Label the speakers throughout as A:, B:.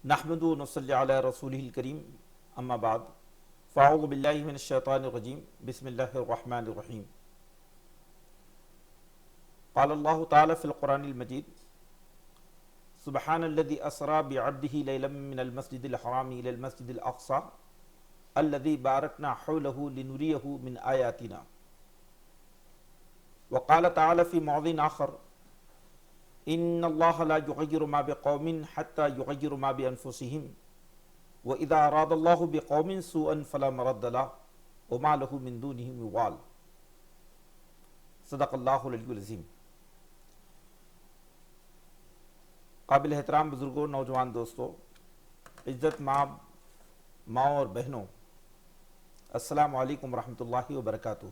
A: نحمد و نصلی علی رسولہ الکریم اما بعد فاعوذ باللہ من الشیطان الرجیم بسم اللہ الرحمن الرحیم قال اللہ تعالی فی القرآن المجید سبحان الذی اسری بعبدہ لیلا من المسجد الحرام الی المسجد الاقصی الذی بارکنا حولہ لنریہ من آیاتنا وقال تعالی فی موضع آخر ان اللہ لا یغیر ما بقوم حتی یغیر ما بانفسہم وَإِذَا أَرَادَ اللَّهُ بِقَوْمٍ سُوءًا فَلَا مَرَدَّ لَهُ وَمَا لَهُ مِن دُونِهِ مِن وَالٍ۔ صدق اللہ العلی العظیم۔ قابل احترام بزرگوں، نوجوان دوستوں، عزت ماؤں اور بہنوں، السلام علیکم ورحمۃ اللہ وبرکاتہ۔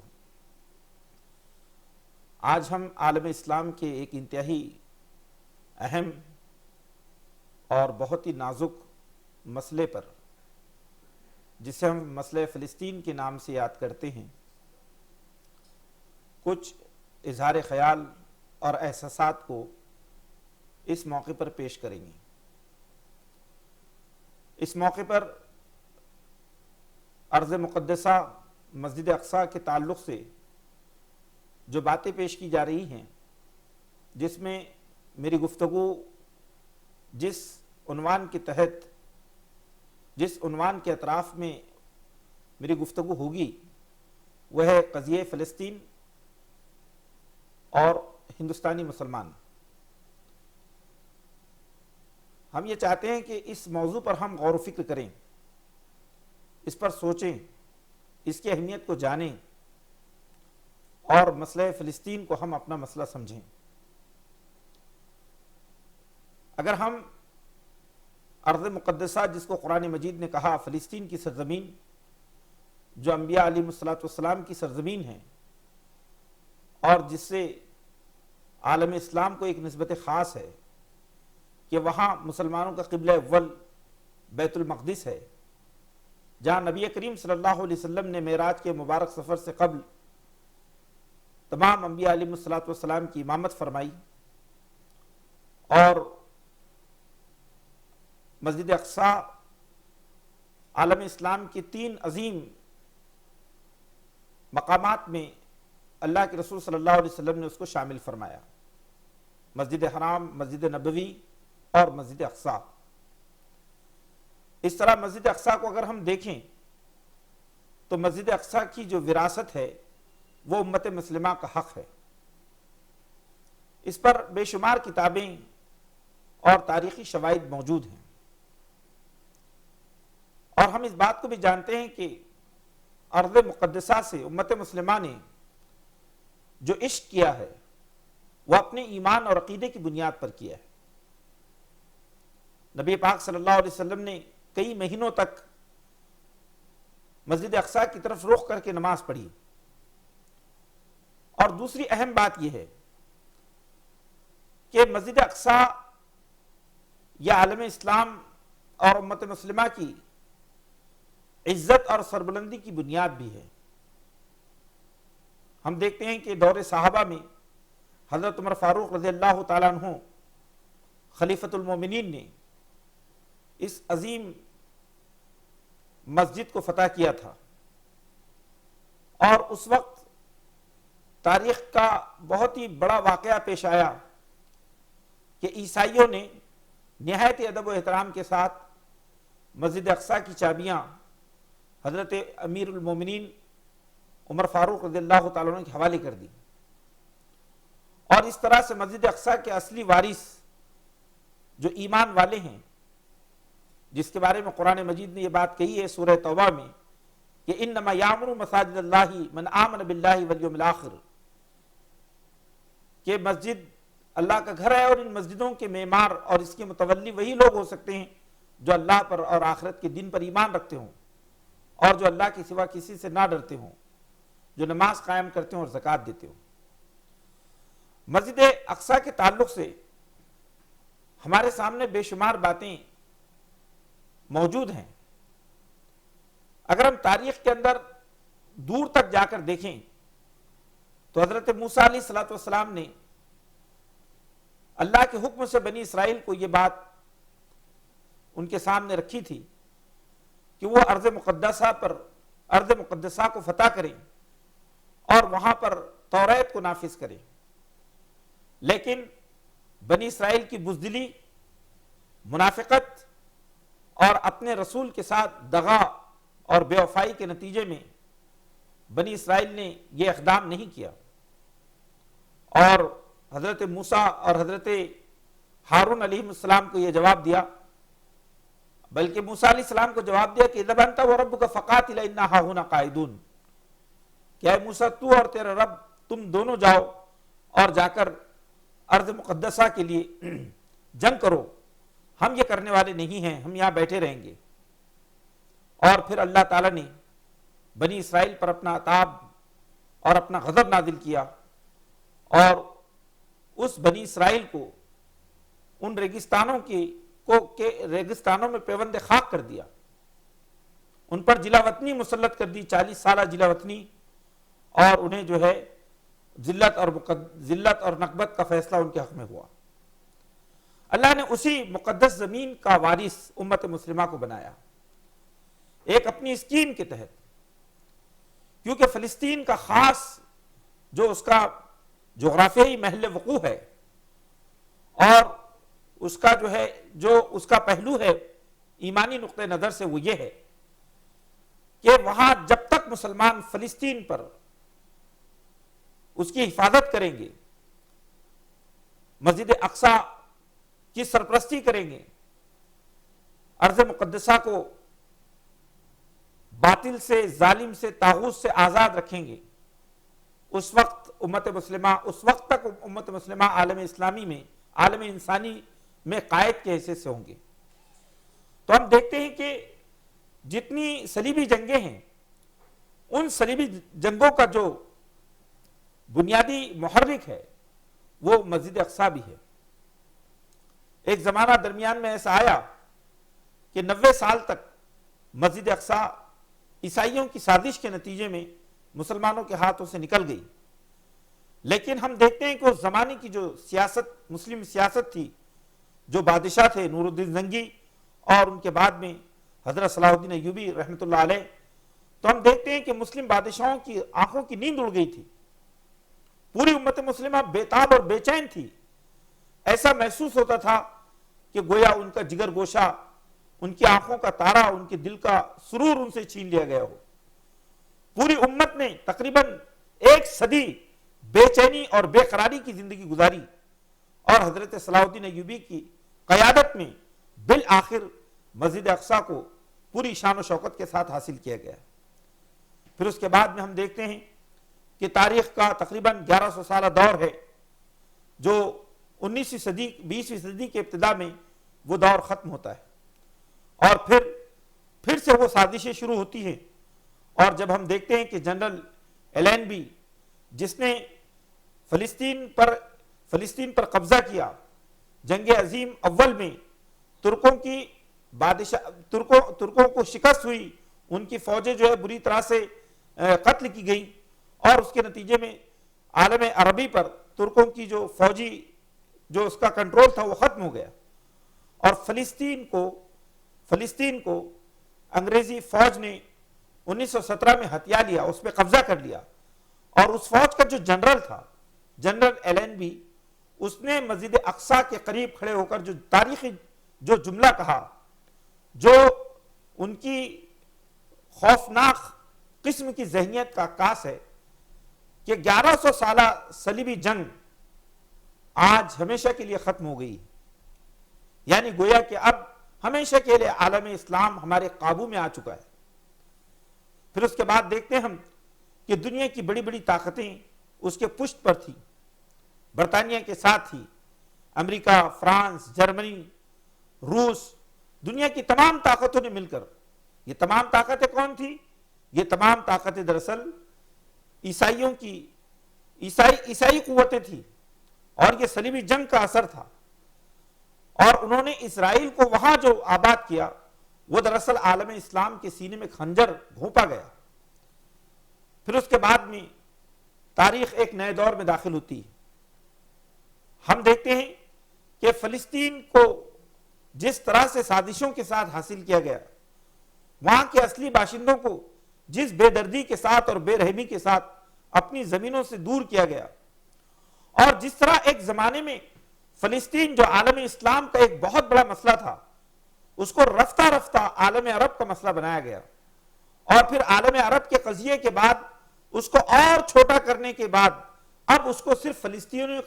A: آج ہم عالم اسلام کے ایک انتہائی اہم اور بہت ہی نازک مسئلے پر، جسے ہم مسئلہ فلسطین کے نام سے یاد کرتے ہیں، کچھ اظہار خیال اور احساسات کو اس موقع پر پیش کریں گے۔ اس موقع پر ارض مقدسہ مسجد اقصیٰ کے تعلق سے جو باتیں پیش کی جا رہی ہیں، جس میں میری گفتگو جس عنوان کے تحت، جس عنوان کے اطراف میں میری گفتگو ہوگی، وہ ہے قضیہ فلسطین اور ہندوستانی مسلمان۔ ہم یہ چاہتے ہیں کہ اس موضوع پر ہم غور و فکر کریں، اس پر سوچیں، اس کی اہمیت کو جانیں اور مسئلہ فلسطین کو ہم اپنا مسئلہ سمجھیں۔ اگر ہم ارض مقدسہ، جس کو قرآن مجید نے کہا فلسطین کی سرزمین، جو انبیاء علیہ السلام کی سرزمین ہے اور جس سے عالم اسلام کو ایک نسبت خاص ہے کہ وہاں مسلمانوں کا قبلہ اول بیت المقدس ہے، جہاں نبی کریم صلی اللہ علیہ وسلم نے معراج کے مبارک سفر سے قبل تمام انبیاء علیہ السلام کی امامت فرمائی، اور مسجد اقصیٰ عالم اسلام کی 3 عظیم مقامات میں اللہ کے رسول صلی اللہ علیہ وسلم نے اس کو شامل فرمایا: مسجد حرام، مسجد نبوی اور مسجد اقصیٰ۔ اس طرح مسجد اقصیٰ کو اگر ہم دیکھیں تو مسجد اقصیٰ کی جو وراثت ہے وہ امت مسلمہ کا حق ہے۔ اس پر بے شمار کتابیں اور تاریخی شواہد موجود ہیں، اور ہم اس بات کو بھی جانتے ہیں کہ ارض مقدسہ سے امت مسلمہ نے جو عشق کیا ہے وہ اپنے ایمان اور عقیدے کی بنیاد پر کیا ہے۔ نبی پاک صلی اللہ علیہ وسلم نے کئی مہینوں تک مسجد اقصیٰ کی طرف رخ کر کے نماز پڑھی، اور دوسری اہم بات یہ ہے کہ مسجد اقصیٰ یہ عالم اسلام اور امت مسلمہ کی عزت اور سربلندی کی بنیاد بھی ہے۔ ہم دیکھتے ہیں کہ دور صحابہ میں حضرت عمر فاروق رضی اللہ تعالیٰ عنہ خلیفۃ المومنین نے اس عظیم مسجد کو فتح کیا تھا، اور اس وقت تاریخ کا بہت ہی بڑا واقعہ پیش آیا کہ عیسائیوں نے نہایت ادب و احترام کے ساتھ مسجد اقصیٰ کی چابیاں حضرت امیر المومنین عمر فاروق رضی اللہ تعالیٰ عنہ کے حوالے کر دی، اور اس طرح سے مسجد اقصیٰ کے اصلی وارث جو ایمان والے ہیں، جس کے بارے میں قرآن مجید نے یہ بات کہی ہے سورہ توبہ میں کہ انما یعمر مساجد اللہ من آمن باللہ والیوم الآخر، کہ مسجد اللہ کا گھر ہے، اور ان مسجدوں کے معمار اور اس کے متولی وہی لوگ ہو سکتے ہیں جو اللہ پر اور آخرت کے دن پر ایمان رکھتے ہوں، اور جو اللہ کے سوا کسی سے نہ ڈرتے ہوں، جو نماز قائم کرتے ہوں اور زکوٰۃ دیتے ہوں۔ مسجد اقصیٰ کے تعلق سے ہمارے سامنے بے شمار باتیں موجود ہیں۔ اگر ہم تاریخ کے اندر دور تک جا کر دیکھیں تو حضرت موسیٰ علیہ السلام نے اللہ کے حکم سے بنی اسرائیل کو یہ بات ان کے سامنے رکھی تھی کہ وہ ارض مقدسہ کو فتح کریں اور وہاں پر توریت کو نافذ کریں، لیکن بنی اسرائیل کی بزدلی، منافقت اور اپنے رسول کے ساتھ دغا اور بے وفائی کے نتیجے میں بنی اسرائیل نے یہ اقدام نہیں کیا، اور حضرت موسیٰ اور حضرت ہارون علیہ السلام کو یہ جواب دیا، بلکہ موسیٰ علیہ السلام کو جواب دیا کہ اذهب انت وربك فقاتلا انا هاهنا قاعدون، کہ اے موسیٰ تو اور تیرا رب تم دونوں جاؤ اور جا کر ارض مقدسہ کے لیے جنگ کرو، ہم یہ کرنے والے نہیں ہیں، ہم یہاں بیٹھے رہیں گے۔ اور پھر اللہ تعالیٰ نے بنی اسرائیل پر اپنا عذاب اور اپنا غضب نازل کیا، اور اس بنی اسرائیل کو ان ریگستانوں میں پیوند خاک کر دیا، ان پر جلا وطنی مسلط کر دی، 40 سالہ جلا وطنی، اور انہیں جو ہے ذلت اور نکبت کا فیصلہ ان کے حق میں ہوا۔ اللہ نے اسی مقدس زمین کا وارث امت مسلمہ کو بنایا، ایک اپنی اسکیم کے تحت، کیونکہ فلسطین کا خاص جو اس کا جغرافیائی محل وقوع ہے، اور اس کا جو اس کا پہلو ہے ایمانی نقطہ نظر سے، وہ یہ ہے کہ وہاں جب تک مسلمان فلسطین پر اس کی حفاظت کریں گے، مسجد اقصی کی سرپرستی کریں گے، ارض مقدسہ کو باطل سے، ظالم سے، طاغوت سے آزاد رکھیں گے، اس وقت تک امت مسلمہ عالم اسلامی میں، عالم انسانی میں قائد کے حیثیت سے ہوں گے۔ تو ہم دیکھتے ہیں کہ جتنی صلیبی جنگیں ہیں، ان صلیبی جنگوں کا جو بنیادی محرک ہے وہ مسجد اقصی بھی ہے۔ ایک زمانہ درمیان میں ایسا آیا کہ 90 سال تک مسجد اقصی عیسائیوں کی سازش کے نتیجے میں مسلمانوں کے ہاتھوں سے نکل گئی، لیکن ہم دیکھتے ہیں کہ اس زمانے کی جو سیاست، مسلم سیاست تھی، جو بادشاہ تھے نور الدین زنگی اور ان کے بعد میں حضرت صلاح الدین ایوبی رحمۃ اللہ علیہ، تو ہم دیکھتے ہیں کہ مسلم بادشاہوں کی آنکھوں کی نیند اڑ گئی تھی، پوری امت مسلمہ بےتاب اور بے چین تھی، ایسا محسوس ہوتا تھا کہ گویا ان کا جگر گوشہ، ان کی آنکھوں کا تارا، ان کے دل کا سرور ان سے چھین لیا گیا ہو۔ پوری امت نے تقریباً 1 صدی بے چینی اور بے قراری کی زندگی گزاری، اور حضرت صلاح الدین ایوبی کی قیادت میں بالآخر مسجد اقصی کو پوری شان و شوکت کے ساتھ حاصل کیا گیا۔ پھر اس کے بعد میں ہم دیکھتے ہیں کہ تاریخ کا تقریباً 1100 سالہ دور ہے، جو 19ویں صدی 20ویں صدی کے ابتدا میں وہ دور ختم ہوتا ہے، اور پھر سے وہ سازشیں شروع ہوتی ہیں۔ اور جب ہم دیکھتے ہیں کہ جنرل ایلینبی، جس نے فلسطین پر قبضہ کیا، جنگ عظیم اول میں ترکوں کو شکست ہوئی، ان کی فوجیں جو ہے بری طرح سے قتل کی گئیں، اور اس کے نتیجے میں عالم عربی پر ترکوں کی جو فوجی جو اس کا کنٹرول تھا وہ ختم ہو گیا، اور فلسطین کو انگریزی فوج نے 1917 میں ہتھیا لیا، اس پہ قبضہ کر لیا، اور اس فوج کا جو جنرل تھا، جنرل ایلینبی، اس نے مسجد اقصی کے قریب کھڑے ہو کر جو تاریخی جو جملہ کہا، جو ان کی خوفناک قسم کی ذہنیت کا عکاس ہے، کہ 1100 سالہ صلیبی جنگ آج ہمیشہ کے لیے ختم ہو گئی، یعنی گویا کہ اب ہمیشہ کے لیے عالم اسلام ہمارے قابو میں آ چکا ہے۔ پھر اس کے بعد دیکھتے ہیں ہم کہ دنیا کی بڑی بڑی طاقتیں اس کے پشت پر تھی، برطانیہ کے ساتھ ہی امریکہ، فرانس، جرمنی، روس، دنیا کی تمام طاقتوں نے مل کر، یہ تمام طاقتیں کون تھی؟ یہ تمام طاقتیں دراصل عیسائی قوتیں تھیں، اور یہ صلیبی جنگ کا اثر تھا، اور انہوں نے اسرائیل کو وہاں جو آباد کیا وہ دراصل عالم اسلام کے سینے میں خنجر گھونپا گیا۔ پھر اس کے بعد میں تاریخ ایک نئے دور میں داخل ہوتی ہے۔ ہم دیکھتے ہیں کہ فلسطین کو جس طرح سے سازشوں کے ساتھ حاصل کیا گیا، وہاں کے اصلی باشندوں کو جس بے دردی کے ساتھ اور بے رحمی کے ساتھ اپنی زمینوں سے دور کیا گیا، اور جس طرح ایک زمانے میں فلسطین جو عالم اسلام کا ایک بہت بڑا مسئلہ تھا، اس کو رفتہ رفتہ عالم عرب کا مسئلہ بنایا گیا، اور پھر عالم عرب کے قضیے کے بعد اس کو اور چھوٹا کرنے کے بعد اب اس کو صرف فلسطینیوں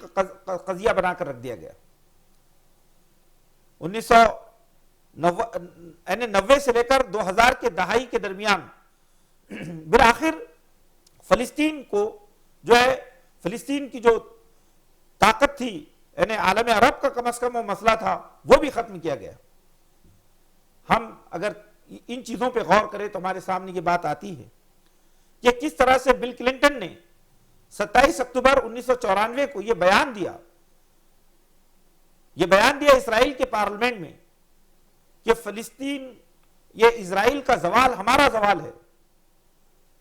A: کا قضیہ بنا کر رکھ دیا گیا۔ 1990 سے لے کر 2000 کے دہائی کے درمیان بالآخر فلسطین کو جو ہے، فلسطین کی جو طاقت تھی، یعنی عالم عرب کا کم از کم وہ مسئلہ تھا، وہ بھی ختم کیا گیا۔ ہم اگر ان چیزوں پہ غور کریں تو ہمارے سامنے یہ بات آتی ہے کہ کس طرح سے بل کلنٹن نے 27 اکتوبر 1994 کو یہ بیان دیا اسرائیل کے پارلیمنٹ میں کہ فلسطین، یہ اسرائیل کا زوال ہمارا زوال ہے،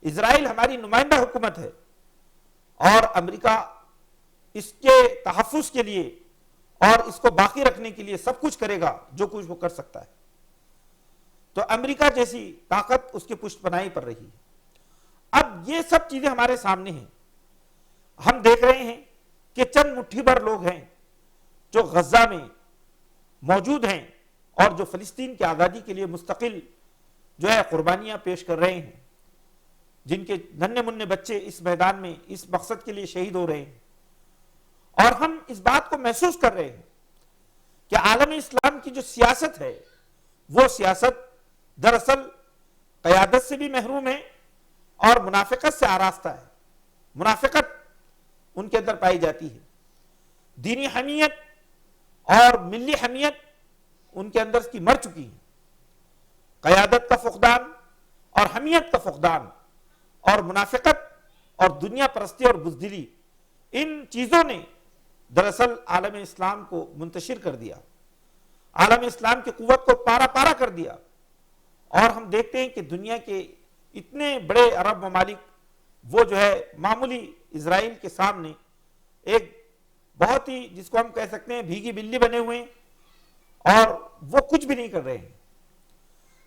A: اسرائیل ہماری نمائندہ حکومت ہے، اور امریکہ اس کے تحفظ کے لیے اور اس کو باقی رکھنے کے لیے سب کچھ کرے گا جو کچھ وہ کر سکتا ہے۔ تو امریکہ جیسی طاقت اس کے پشت پناہی پر رہی ہے۔ اب یہ سب چیزیں ہمارے سامنے ہیں، ہم دیکھ رہے ہیں کہ چند مٹھی بھر لوگ ہیں جو غزہ میں موجود ہیں اور جو فلسطین کی آزادی کے لیے مستقل جو ہے قربانیاں پیش کر رہے ہیں، جن کے ننھے منھے بچے اس میدان میں اس مقصد کے لیے شہید ہو رہے ہیں، اور ہم اس بات کو محسوس کر رہے ہیں کہ عالم اسلام کی جو سیاست ہے، وہ سیاست دراصل قیادت سے بھی محروم ہے اور منافقت سے آراستہ ہے۔ منافقت ان کے اندر پائی جاتی ہے، دینی حمیت اور ملی حمیت ان کے اندر کی مر چکی ہے۔ قیادت کا فقدان اور حمیت کا فقدان اور منافقت اور دنیا پرستی اور بزدلی، ان چیزوں نے دراصل عالم اسلام کو منتشر کر دیا، عالم اسلام کی قوت کو پارا پارا کر دیا، اور ہم دیکھتے ہیں کہ دنیا کے اتنے بڑے عرب ممالک وہ جو ہے معمولی اسرائیل کے سامنے ایک بہت ہی، جس کو ہم کہہ سکتے ہیں بھیگی بلی بنے ہوئے ہیں، اور وہ کچھ بھی نہیں کر رہے ہیں۔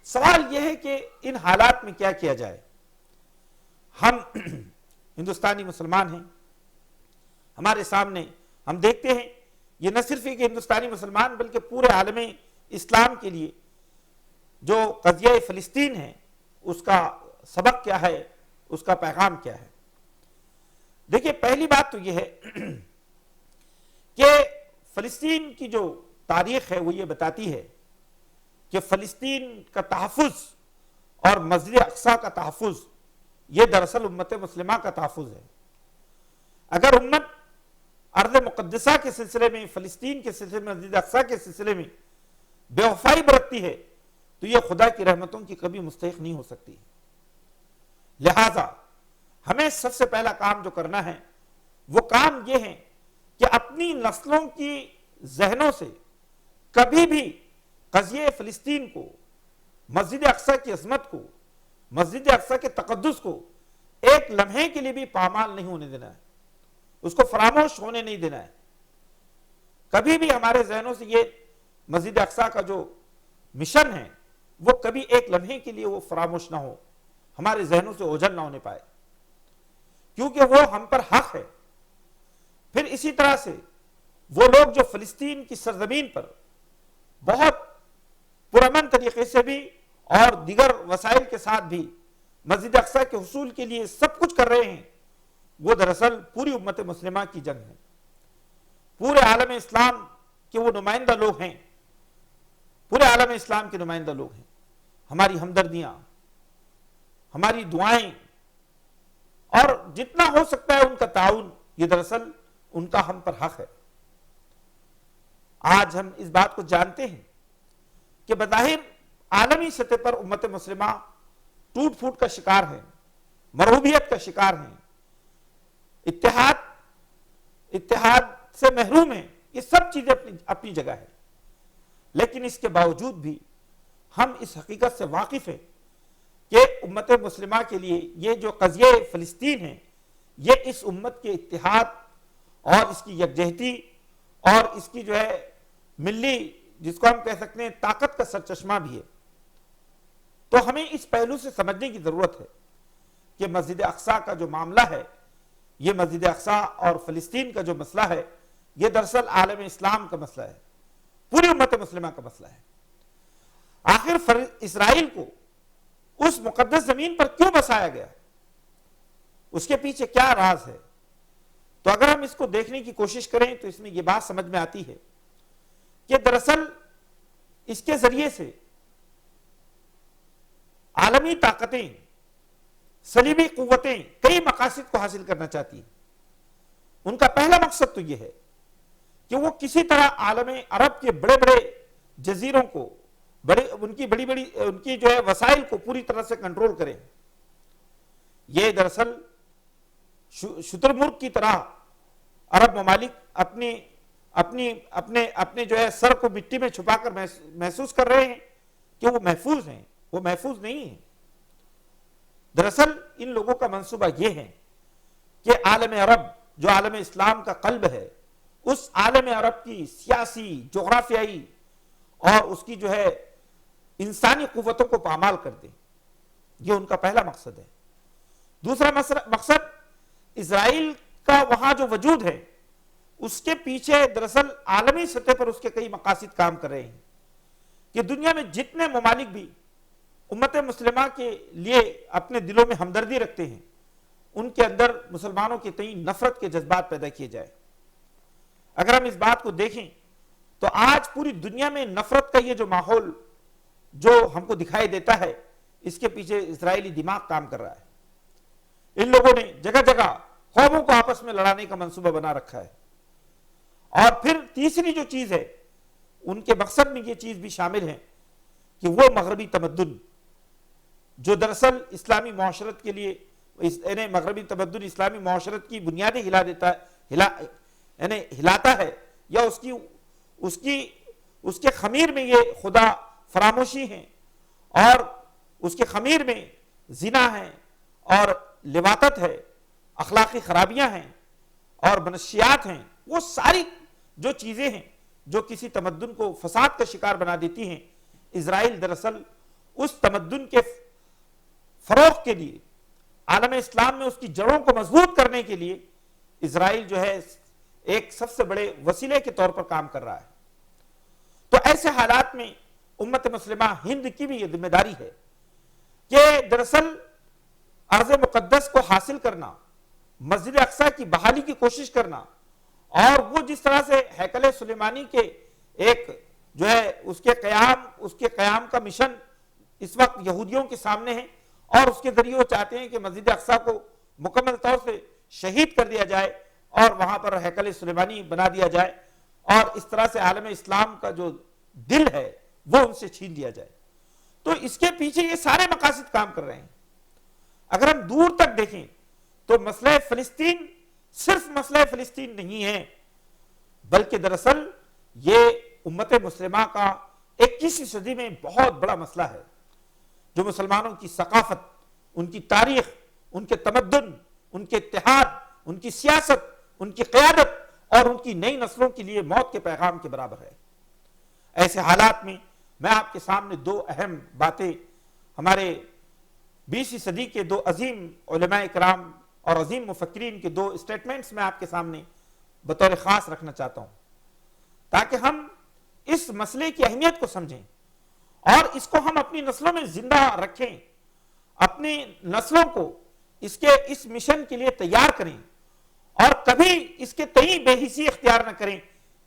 A: سوال یہ ہے کہ ان حالات میں کیا کیا جائے؟ ہم ہندوستانی مسلمان ہیں، ہمارے سامنے ہم دیکھتے ہیں یہ نہ صرف ایک ہندوستانی مسلمان بلکہ پورے عالم اسلام کے لیے جو قضیہ فلسطین ہے، اس کا سبق کیا ہے، اس کا پیغام کیا ہے؟ دیکھیے، پہلی بات تو یہ ہے کہ فلسطین کی جو تاریخ ہے وہ یہ بتاتی ہے کہ فلسطین کا تحفظ اور مسجد اقصی کا تحفظ یہ دراصل امت مسلمہ کا تحفظ ہے۔ اگر امت ارض مقدسہ کے سلسلے میں، فلسطین کے سلسلے میں، مسجد اقصی کے سلسلے میں بے وفائی برتتی ہے تو یہ خدا کی رحمتوں کی کبھی مستحق نہیں ہو سکتی۔ لہذا ہمیں سب سے پہلا کام جو کرنا ہے وہ کام یہ ہے کہ اپنی نسلوں کی ذہنوں سے کبھی بھی قضیہ فلسطین کو، مسجد اقصی کی عظمت کو، مسجد اقصی کے تقدس کو ایک لمحے کے لیے بھی پامال نہیں ہونے دینا ہے، اس کو فراموش ہونے نہیں دینا ہے۔ کبھی بھی ہمارے ذہنوں سے یہ مسجد اقصی کا جو مشن ہے وہ کبھی ایک لمحے کے لیے وہ فراموش نہ ہو، ہمارے ذہنوں سے اوجھل نہ ہونے پائے، کیونکہ وہ ہم پر حق ہے۔ پھر اسی طرح سے وہ لوگ جو فلسطین کی سرزمین پر بہت پرامن طریقے سے بھی اور دیگر وسائل کے ساتھ بھی مسجد اقصی کے حصول کے لیے سب کچھ کر رہے ہیں، وہ دراصل پوری امت مسلمہ کی جنگ ہے، پورے عالم اسلام کے وہ نمائندہ لوگ ہیں، پورے عالم اسلام کے نمائندہ لوگ ہیں۔ ہماری ہمدردیاں، ہماری دعائیں اور جتنا ہو سکتا ہے ان کا تعاون، یہ دراصل ان کا ہم پر حق ہے۔ آج ہم اس بات کو جانتے ہیں کہ بظاہر عالمی سطح پر امت مسلمہ ٹوٹ پھوٹ کا شکار ہے، مرعوبیت کا شکار ہے، اتحاد سے محروم ہے، یہ سب چیزیں اپنی جگہ ہے، لیکن اس کے باوجود بھی ہم اس حقیقت سے واقف ہیں کہ امت مسلمہ کے لیے یہ جو قضیہ فلسطین ہے، یہ اس امت کے اتحاد اور اس کی یکجہتی اور اس کی جو ہے ملی جس کو ہم کہہ سکتے ہیں طاقت کا سرچشمہ بھی ہے. تو ہمیں اس پہلو سے سمجھنے کی ضرورت ہے کہ مسجد اقصیٰ کا جو معاملہ ہے، یہ مسجد اقصیٰ اور فلسطین کا جو مسئلہ ہے، یہ دراصل عالم اسلام کا مسئلہ ہے، پوری امت مسلمہ کا مسئلہ ہے. آخر اسرائیل کو اس مقدس زمین پر کیوں بسایا گیا؟ اس کے پیچھے کیا راز ہے؟ تو اگر ہم اس کو دیکھنے کی کوشش کریں تو اس میں یہ بات سمجھ میں آتی ہے کہ دراصل اس کے ذریعے سے عالمی طاقتیں، صلیبی قوتیں کئی مقاصد کو حاصل کرنا چاہتی ہیں. ان کا پہلا مقصد تو یہ ہے کہ وہ کسی طرح عالم عرب کے بڑے بڑے جزیروں کو، ان کی جو ہے وسائل کو پوری طرح سے کنٹرول کریں. یہ دراصل شترمرغ کی طرح عرب ممالک اپنے جو ہے سر کو مٹی میں چھپا کر محسوس کر رہے ہیں کہ وہ محفوظ ہیں. وہ محفوظ نہیں ہیں. دراصل ان لوگوں کا منصوبہ یہ ہے کہ عالم عرب جو عالم اسلام کا قلب ہے، اس عالم عرب کی سیاسی، جغرافیائی اور اس کی جو ہے انسانی قوتوں کو پامال کر دیں. یہ ان کا پہلا مقصد ہے. دوسرا مقصد اسرائیل کا وہاں جو وجود ہے، اس کے پیچھے دراصل عالمی سطح پر اس کے کئی مقاصد کام کر رہے ہیں کہ دنیا میں جتنے ممالک بھی امت مسلمہ کے لیے اپنے دلوں میں ہمدردی رکھتے ہیں، ان کے اندر مسلمانوں کے تئیں نفرت کے جذبات پیدا کیے جائے. اگر ہم اس بات کو دیکھیں تو آج پوری دنیا میں نفرت کا یہ جو ماحول جو ہم کو دکھائی دیتا ہے، اس کے پیچھے اسرائیلی دماغ کام کر رہا ہے. ان لوگوں نے جگہ جگہ قوموں کو آپس میں لڑانے کا منصوبہ بنا رکھا ہے. اور پھر تیسری جو چیز ہے، ان کے مقصد میں یہ چیز بھی شامل ہے کہ وہ مغربی تمدن جو دراصل اسلامی معاشرت کے لیے، یعنی مغربی تمدن اسلامی معاشرت کی بنیادیں ہلاتا ہے، یا اس کے خمیر میں یہ خدا فراموشی ہیں، اور اس کے خمیر میں زنا ہے اور لواطت ہے، اخلاقی خرابیاں ہیں اور منشیات ہیں. وہ ساری جو چیزیں ہیں جو کسی تمدن کو فساد کا شکار بنا دیتی ہیں، اسرائیل دراصل اس تمدن کے فروغ کے لیے، عالم اسلام میں اس کی جڑوں کو مضبوط کرنے کے لیے اسرائیل جو ہے ایک سب سے بڑے وسیلے کے طور پر کام کر رہا ہے. تو ایسے حالات میں امت مسلمہ ہند کی بھی یہ ذمہ داری ہے کہ دراصل ارض مقدس کو حاصل کرنا، مسجد اقصیٰ کی بحالی کی کوشش کرنا، اور وہ جس طرح سے ہیکل سلیمانی کے ایک جو ہے اس کے قیام کا مشن اس وقت یہودیوں کے سامنے ہے، اور اس کے ذریعے وہ چاہتے ہیں کہ مسجد اقصیٰ کو مکمل طور سے شہید کر دیا جائے اور وہاں پر ہیکل سلیمانی بنا دیا جائے، اور اس طرح سے عالم اسلام کا جو دل ہے وہ ان سے چھین لیا جائے. تو اس کے پیچھے یہ سارے مقاصد کام کر رہے ہیں. اگر ہم دور تک دیکھیں تو مسئلہ فلسطین صرف مسئلہ فلسطین نہیں ہے، بلکہ دراصل یہ امت مسلمہ کا 21ویں صدی میں بہت بڑا مسئلہ ہے، جو مسلمانوں کی ثقافت، ان کی تاریخ، ان کے تمدن، ان کے اتحاد، ان کی سیاست، ان کی قیادت اور ان کی نئی نسلوں کے لیے موت کے پیغام کے برابر ہے. ایسے حالات میں میں آپ کے سامنے دو اہم باتیں، ہمارے 20ویں صدی کے دو عظیم علماء کرام اور عظیم مفکرین کے دو اسٹیٹمنٹس میں آپ کے سامنے بطور خاص رکھنا چاہتا ہوں، تاکہ ہم اس مسئلے کی اہمیت کو سمجھیں اور اس کو ہم اپنی نسلوں میں زندہ رکھیں، اپنی نسلوں کو اس مشن کے لیے تیار کریں، اور کبھی اس کے تئیں بے حسی اختیار نہ کریں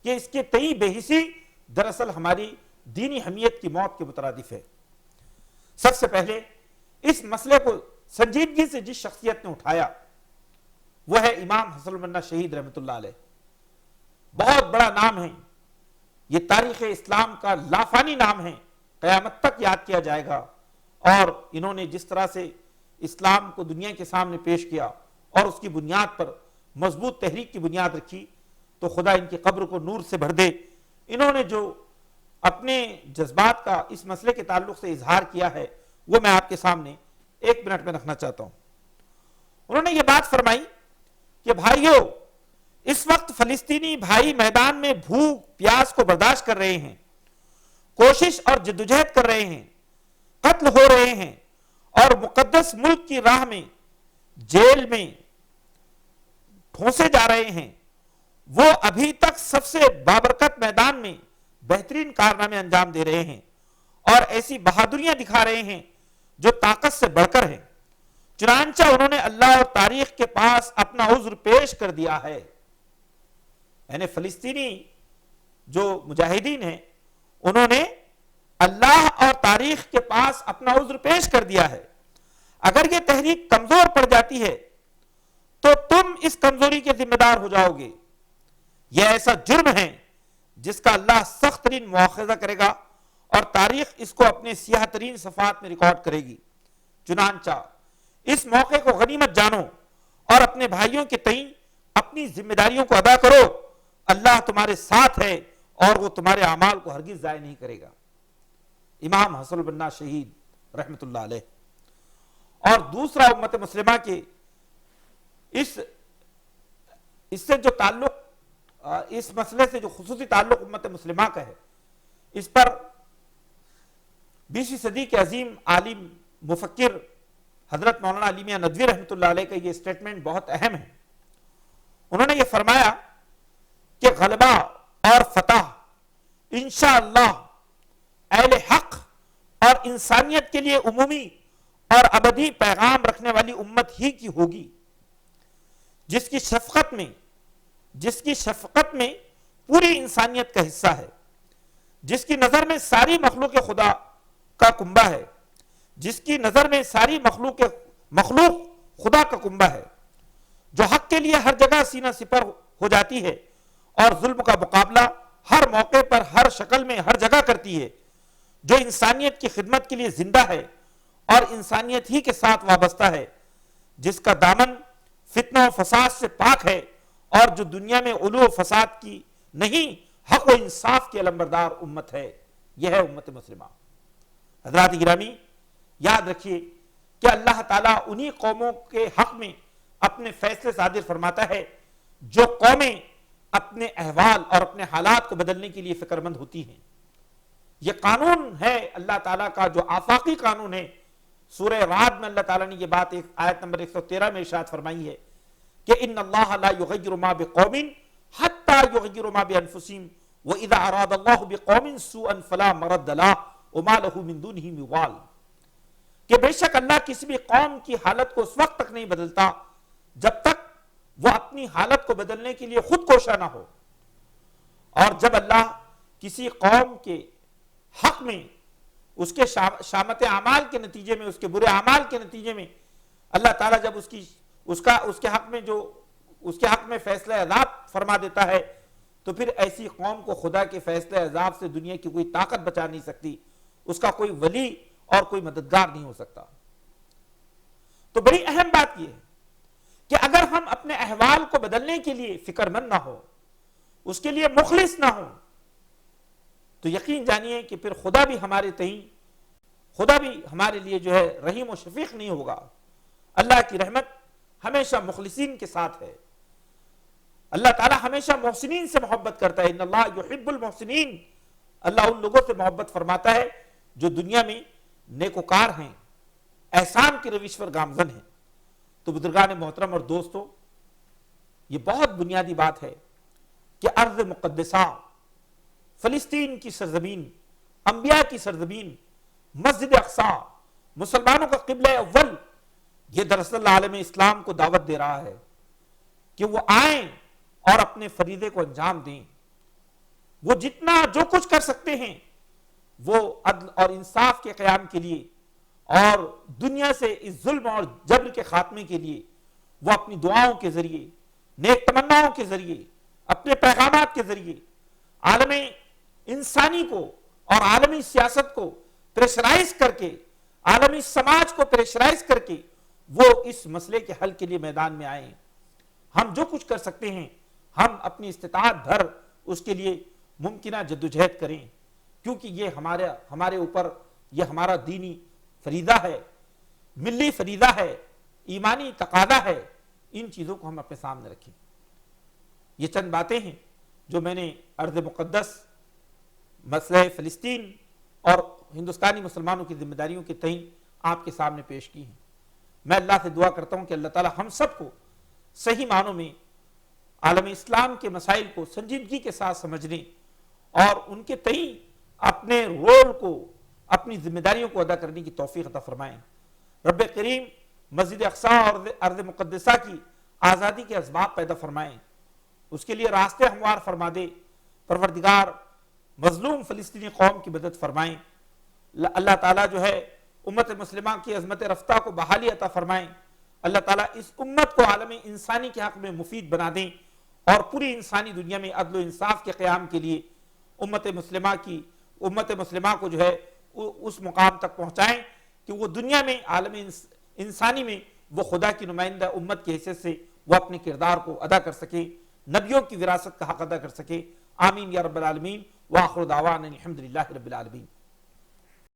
A: کہ اس کے تئیں بے حسی دراصل ہماری دینی حمیت کی موت کے مترادف ہے. سب سے پہلے اس مسئلے کو سنجیدگی سے جس شخصیت نے اٹھایا وہ ہے امام حسن البنا شہید رحمۃ اللہ علیہ. بہت بڑا نام ہے، یہ تاریخ اسلام کا لافانی نام ہے، قیامت تک یاد کیا جائے گا. اور انہوں نے جس طرح سے اسلام کو دنیا کے سامنے پیش کیا اور اس کی بنیاد پر مضبوط تحریک کی بنیاد رکھی، تو خدا ان کی قبر کو نور سے بھر دے. انہوں نے جو اپنے جذبات کا اس مسئلے کے تعلق سے اظہار کیا ہے وہ میں آپ کے سامنے 1 منٹ میں رکھنا چاہتا ہوں. انہوں نے یہ بات فرمائی کہ بھائیو، اس وقت فلسطینی بھائی میدان میں بھوک پیاس کو برداشت کر رہے ہیں، کوشش اور جدوجہد کر رہے ہیں، قتل ہو رہے ہیں اور مقدس ملک کی راہ میں جیل میں ٹھونسے جا رہے ہیں، وہ ابھی تک سب سے بابرکت میدان میں بہترین کارنامے انجام دے رہے ہیں اور ایسی بہادریاں دکھا رہے ہیں جو طاقت سے بڑھ کر ہیں۔ چنانچہ انہوں نے اللہ اور تاریخ کے پاس اپنا عذر پیش کر دیا ہے۔ یعنی فلسطینی جو مجاہدین ہیں انہوں نے اللہ اور تاریخ کے پاس اپنا عذر پیش کر دیا ہے۔ اگر یہ تحریک کمزور پڑ جاتی ہے تو تم اس کمزوری کے ذمہ دار ہو جاؤ گے۔ یہ ایسا جرم ہے جس کا اللہ سخت ترین مواخذہ کرے گا اور تاریخ اس کو اپنے سیاہ ترین صفحات میں ریکارڈ کرے گی۔ چنانچہ اس موقع کو غنیمت جانو اور اپنے بھائیوں کے تئیں اپنی ذمہ داریوں کو ادا کرو۔ اللہ تمہارے ساتھ ہے اور وہ تمہارے اعمال کو ہرگز ضائع نہیں کرے گا۔ امام حسن البنا شہید رحمت اللہ علیہ۔ اور دوسرا امت مسلمہ کے اس سے جو تعلق، اس مسئلے سے جو خصوصی تعلق امت مسلمہ کا ہے، اس پر 20ویں صدی کے عظیم عالم مفکر حضرت مولانا علی میاں ندوی رحمت اللہ علیہ کا یہ سٹیٹمنٹ بہت اہم ہے۔ انہوں نے یہ فرمایا کہ غلبہ اور فتح انشاءاللہ اہل حق اور انسانیت کے لیے عمومی اور ابدی پیغام رکھنے والی امت ہی کی ہوگی، جس کی شفقت میں پوری انسانیت کا حصہ ہے، جس کی نظر میں ساری مخلوق خدا کا کنبہ ہے، جس کی نظر میں ساری مخلوق خدا کا کنبہ ہے، جو حق کے لیے ہر جگہ سینہ سپر ہو جاتی ہے اور ظلم کا مقابلہ ہر موقع پر ہر شکل میں ہر جگہ کرتی ہے، جو انسانیت کی خدمت کے لیے زندہ ہے اور انسانیت ہی کے ساتھ وابستہ ہے، جس کا دامن فتنہ و فساد سے پاک ہے اور جو دنیا میں علو و فساد کی نہیں حق و انصاف کی علمبردار امت ہے۔ یہ ہے امت مسلمہ۔ حضرات گرامی، یاد رکھیے کہ اللہ تعالیٰ انہی قوموں کے حق میں اپنے فیصلے صادر فرماتا ہے جو قومیں اپنے احوال اور اپنے حالات کو بدلنے کے لیے فکر مند ہوتی ہیں۔ یہ قانون ہے اللہ تعالیٰ کا جو آفاقی قانون ہے۔ سورہ رعد میں اللہ تعالیٰ نے یہ بات ایک آیت نمبر 113 میں ارشاد فرمائی ہے کہ ان اللہ لا یغیر ما بقوم حتی یغیروا ما بانفسہم واذا اراد اللہ بقوم سوءا فلا مرد لہ وما لہ من دونہ من وال، کہ بے شک اللہ کسی بھی قوم کی حالت کو اس وقت تک نہیں بدلتا جب تک وہ اپنی حالت کو بدلنے کے لیے خود کوشاں نہ ہو، اور جب اللہ کسی قوم کے حق میں اس کے شامت اعمال کے نتیجے میں، اس کے برے اعمال کے نتیجے میں اللہ تعالیٰ جب اس کے حق میں فیصلہ عذاب فرما دیتا ہے تو پھر ایسی قوم کو خدا کے فیصلہ عذاب سے دنیا کی کوئی طاقت بچا نہیں سکتی، اس کا کوئی ولی اور کوئی مددگار نہیں ہو سکتا۔ تو بڑی اہم بات یہ ہے کہ اگر ہم اپنے احوال کو بدلنے کے لیے فکر مند نہ ہو، اس کے لیے مخلص نہ ہو، تو یقین جانیے کہ پھر خدا بھی ہمارے لیے جو ہے رحیم و شفیق نہیں ہوگا۔ اللہ کی رحمت ہمیشہ مخلصین کے ساتھ ہے۔ اللہ تعالیٰ ہمیشہ محسنین سے محبت کرتا ہے۔ ان اللہ یحب المحسنین، اللہ ان لوگوں سے محبت فرماتا ہے جو دنیا میں نیکوکار ہیں، احسان کی روش پر گامزن ہیں۔ تو بزرگان محترم اور دوستو، یہ بہت بنیادی بات ہے کہ ارض مقدسہ، فلسطین کی سرزمین، انبیاء کی سرزمین، مسجد اقصی، مسلمانوں کا قبلہ اول، یہ دراصل عالم اسلام کو دعوت دے رہا ہے کہ وہ آئیں اور اپنے فریضے کو انجام دیں۔ وہ جتنا جو کچھ کر سکتے ہیں وہ عدل اور انصاف کے قیام کے لیے اور دنیا سے اس ظلم اور جبر کے خاتمے کے لیے وہ اپنی دعاؤں کے ذریعے، نیک تمناؤں کے ذریعے، اپنے پیغامات کے ذریعے عالم انسانی کو اور عالمی سیاست کو پریشرائز کر کے، عالمی سماج کو پریشرائز کر کے وہ اس مسئلے کے حل کے لیے میدان میں آئیں۔ ہم جو کچھ کر سکتے ہیں ہم اپنی استطاعت بھر اس کے لیے ممکنہ جدوجہد کریں، کیونکہ یہ ہمارے اوپر یہ ہمارا دینی فریضہ ہے، ملی فریضہ ہے، ایمانی تقاضا ہے۔ ان چیزوں کو ہم اپنے سامنے رکھیں۔ یہ چند باتیں ہیں جو میں نے ارض مقدس، مسئلہ فلسطین اور ہندوستانی مسلمانوں کی ذمہ داریوں کے تئیں آپ کے سامنے پیش کی ہیں۔ میں اللہ سے دعا کرتا ہوں کہ اللہ تعالی ہم سب کو صحیح معنوں میں عالم اسلام کے مسائل کو سنجیدگی کے ساتھ سمجھنے اور ان کے تئیں اپنے رول کو، اپنی ذمہ داریوں کو ادا کرنے کی توفیق عطا فرمائیں۔ رب کریم مسجد اقصی اور ارض مقدسہ کی آزادی کے اسباب پیدا فرمائیں، اس کے لیے راستے ہموار فرما دے۔ پروردگار مظلوم فلسطینی قوم کی مدد فرمائیں۔ اللہ تعالیٰ جو ہے امت مسلمہ کی عظمت رفتہ کو بحالی عطا فرمائیں۔ اللہ تعالیٰ اس امت کو عالم انسانی کے حق میں مفید بنا دیں اور پوری انسانی دنیا میں عدل و انصاف کے قیام کے لیے امت مسلمہ کو جو ہے اس مقام تک پہنچائیں کہ وہ دنیا میں عالم انسانی میں وہ خدا کی نمائندہ امت کی حیثیت سے وہ اپنے کردار کو ادا کر سکے، نبیوں کی وراثت کا حق ادا کر سکے۔ آمین یا رب العالمین، وآخر دعوانا الحمدللہ رب العالمین۔